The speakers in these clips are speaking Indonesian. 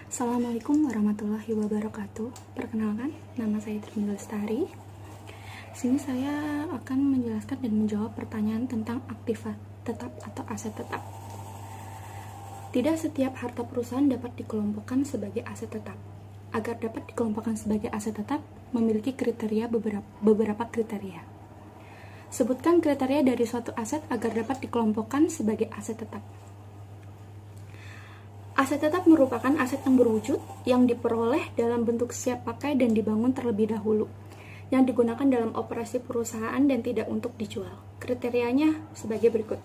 Assalamualaikum warahmatullahi wabarakatuh. Perkenalkan, nama saya Trinil Lestari. Sini saya akan menjelaskan dan menjawab pertanyaan tentang aktiva tetap atau aset tetap. Tidak setiap harta perusahaan dapat dikelompokkan sebagai aset tetap. Agar dapat dikelompokkan sebagai aset tetap, memiliki kriteria beberapa kriteria. Sebutkan kriteria dari suatu aset agar dapat dikelompokkan sebagai aset tetap. Aset tetap merupakan aset yang berwujud yang diperoleh dalam bentuk siap pakai dan dibangun terlebih dahulu, yang digunakan dalam operasi perusahaan dan tidak untuk dijual. Kriterianya sebagai berikut.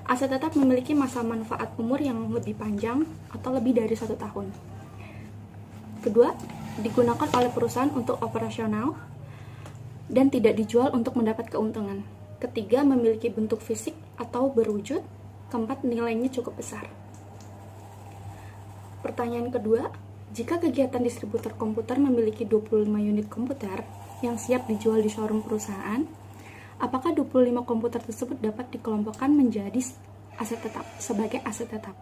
Aset tetap memiliki masa manfaat umur yang lebih panjang atau lebih dari 1 tahun. Kedua, digunakan oleh perusahaan untuk operasional dan tidak dijual untuk mendapat keuntungan. Ketiga, memiliki bentuk fisik atau berwujud. Keempat, nilainya cukup besar. Pertanyaan kedua, jika kegiatan distributor komputer memiliki 25 unit komputer yang siap dijual di showroom perusahaan, apakah 25 komputer tersebut dapat dikelompokkan menjadi aset tetap sebagai aset tetap?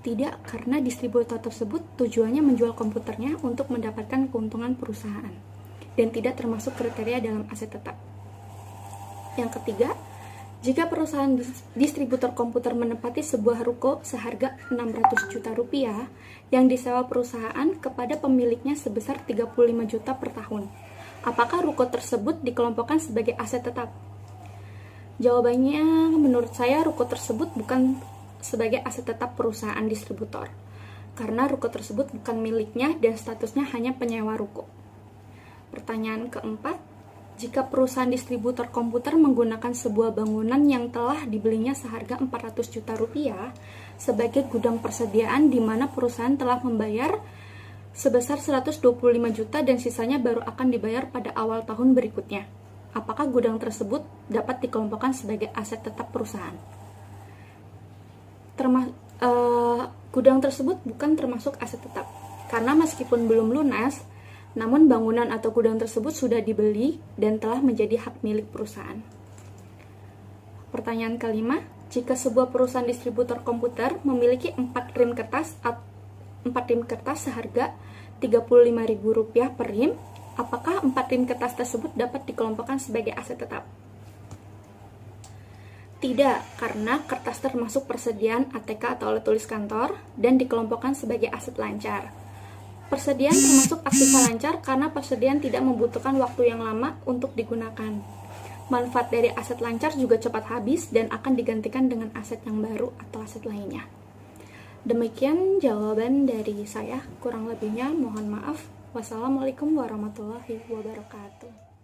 Tidak, karena distributor tersebut tujuannya menjual komputernya untuk mendapatkan keuntungan perusahaan dan tidak termasuk kriteria dalam aset tetap. Yang ketiga, jika perusahaan distributor komputer menempati sebuah ruko seharga 600 juta rupiah yang disewa perusahaan kepada pemiliknya sebesar 35 juta per tahun, apakah ruko tersebut dikelompokkan sebagai aset tetap? Jawabannya, menurut saya ruko tersebut bukan sebagai aset tetap perusahaan distributor, karena ruko tersebut bukan miliknya dan statusnya hanya penyewa ruko. Pertanyaan keempat, jika perusahaan distributor komputer menggunakan sebuah bangunan yang telah dibelinya seharga 400 juta rupiah sebagai gudang persediaan di mana perusahaan telah membayar sebesar 125 juta dan sisanya baru akan dibayar pada awal tahun berikutnya, apakah gudang tersebut dapat dikelompokkan sebagai aset tetap perusahaan? Gudang tersebut bukan termasuk aset tetap, karena meskipun belum lunas, namun bangunan atau gudang tersebut sudah dibeli dan telah menjadi hak milik perusahaan. Pertanyaan kelima, jika sebuah perusahaan distributor komputer memiliki 4 rim kertas seharga Rp35.000 per rim, apakah 4 rim kertas tersebut dapat dikelompokkan sebagai aset tetap? Tidak, karena kertas termasuk persediaan ATK atau alat tulis kantor dan dikelompokkan sebagai aset lancar. Persediaan termasuk aktiva lancar karena persediaan tidak membutuhkan waktu yang lama untuk digunakan. Manfaat dari aset lancar juga cepat habis dan akan digantikan dengan aset yang baru atau aset lainnya. Demikian jawaban dari saya, kurang lebihnya mohon maaf. Wassalamualaikum warahmatullahi wabarakatuh.